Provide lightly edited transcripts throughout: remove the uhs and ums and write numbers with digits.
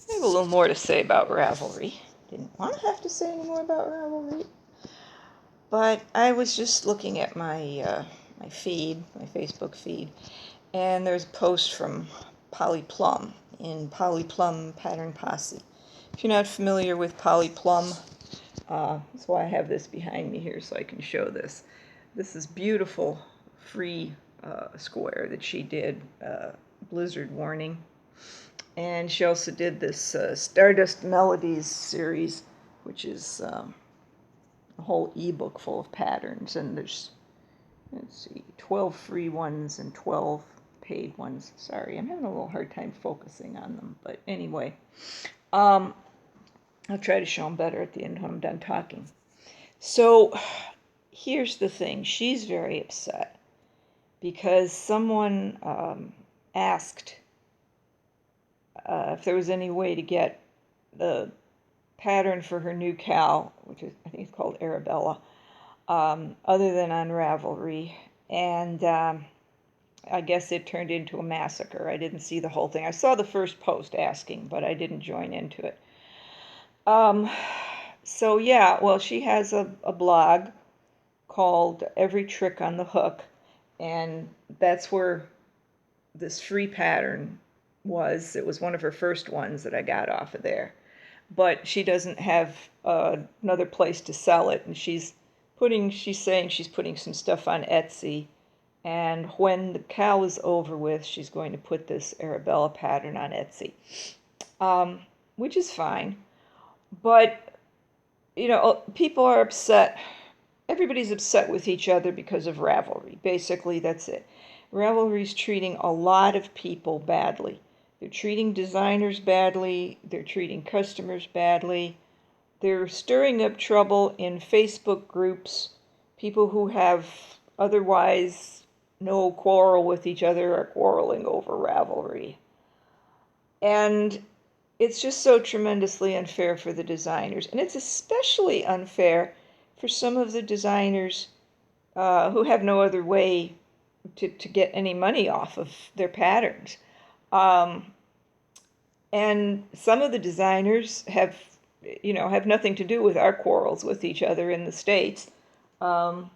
I have a little more to say about Ravelry. Didn't want to have to say any more about Ravelry, but I was just looking at my feed, my Facebook feed, and there's a post from Polly Plum in Polly Plum Pattern Posse. If you're not familiar with Polly Plum, that's why I have this behind me here so I can show this. This is beautiful free square that she did, blizzard warning. And she also did this Stardust Melodies series, which is a whole ebook full of patterns. And there's, let's see, 12 free ones and 12 paid ones. Sorry, I'm having a little hard time focusing on them. But anyway, I'll try to show them better at the end when I'm done talking. So here's the thing. She's very upset because someone asked if there was any way to get the pattern for her new cowl, which is, I think it's called Arabella, other than on Ravelry. And I guess it turned into a massacre. I didn't see the whole thing. I saw the first post asking, but I didn't join into it. So yeah, well, she has a blog called Every Trick on the Hook, and that's where this free pattern was. It was one of her first ones that I got off of there. But she doesn't have another place to sell it, and she's saying she's putting some stuff on Etsy, and when the cowl is over with, she's going to put this Arabella pattern on Etsy, which is fine. But, you know, people are upset. Everybody's upset with each other because of Ravelry. Basically, that's it. Ravelry's treating a lot of people badly. They're treating designers badly. They're treating customers badly. They're stirring up trouble in Facebook groups. People who have otherwise no quarrel with each other are quarreling over Ravelry. And it's just so tremendously unfair for the designers. And it's especially unfair for some of the designers who have no other way to get any money off of their patterns. And some of the designers have nothing to do with our quarrels with each other in the States. Helen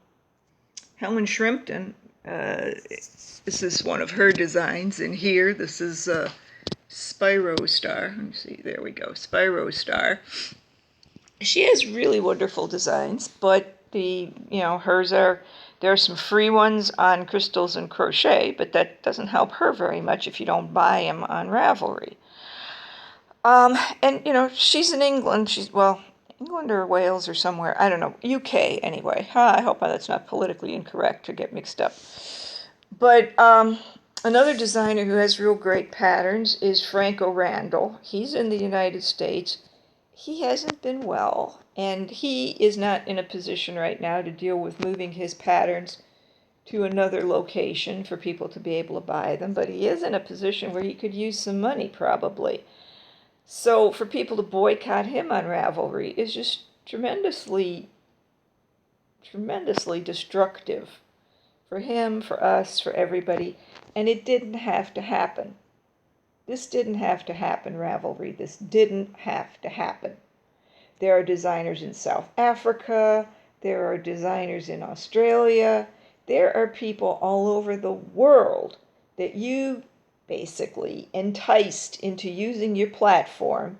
Shrimpton, this is one of her designs in here. This is Spyro Star. Let me see, there we go, Spyro Star. She has really wonderful designs, but hers are, there are some free ones on Crystals and Crochet, but that doesn't help her very much if you don't buy them on Ravelry. And she's in England. She's, well, England or Wales or somewhere. I don't know. UK, anyway. I hope that's not politically incorrect to get mixed up. But another designer who has real great patterns is Franco Randall. He's in the United States. He hasn't been well, and he is not in a position right now to deal with moving his patterns to another location for people to be able to buy them, but he is in a position where he could use some money probably. So for people to boycott him on Ravelry is just tremendously, tremendously destructive for him, for us, for everybody. And it didn't have to happen. This didn't have to happen, Ravelry. This didn't have to happen. There are designers in South Africa. There are designers in Australia. There are people all over the world that you basically enticed into using your platform.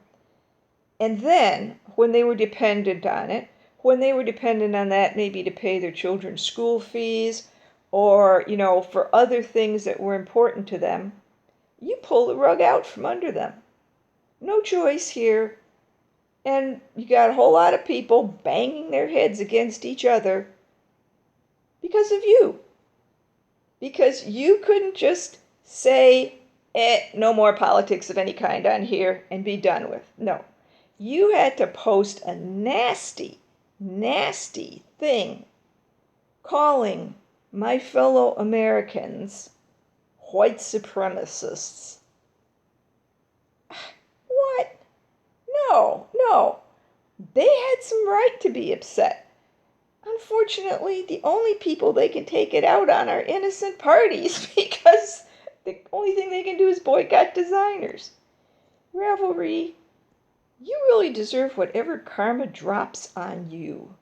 And then, when they were dependent on it, when they were dependent on that maybe to pay their children's school fees or, for other things that were important to them, you pull the rug out from under them. No choice here. And you got a whole lot of people banging their heads against each other because of you. Because you couldn't just say, no more politics of any kind on here and be done with. No. You had to post a nasty, nasty thing calling my fellow Americans white supremacists. What? No. They had some right to be upset. Unfortunately, the only people they can take it out on are innocent parties because the only thing they can do is boycott designers. Ravelry, you really deserve whatever karma drops on you.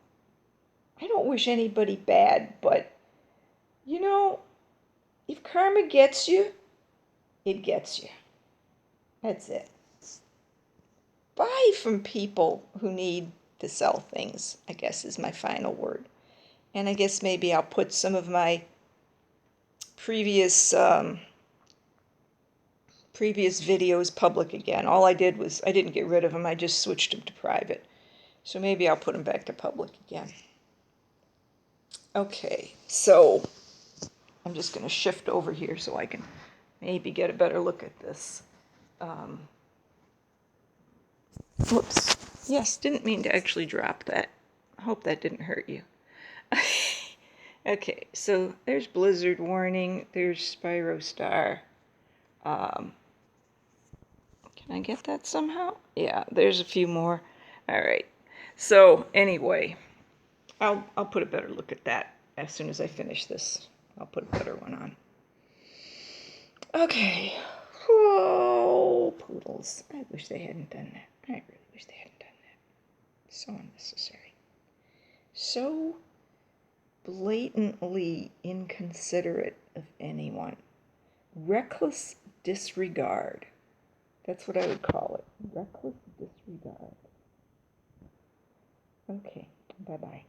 I don't wish anybody bad, but you know, if karma gets you, it gets you. That's it. Buy from people who need to sell things, I guess is my final word. And I guess maybe I'll put some of my previous previous videos public again. All I did was I didn't get rid of them. I just switched them to private. So maybe I'll put them back to public again. Okay, so I'm just going to shift over here so I can maybe get a better look at this. Whoops. Yes, didn't mean to actually drop that. I hope that didn't hurt you. Okay, so there's Blizzard Warning. There's Spyro Star. Can I get that somehow? Yeah, there's a few more. All right. So anyway, I'll put a better look at that as soon as I finish this. I'll put a better one on. Okay. Oh, poodles. I wish they hadn't done that. I really wish they hadn't done that. So unnecessary. So blatantly inconsiderate of anyone. Reckless disregard. That's what I would call it. Reckless disregard. Okay. Bye-bye.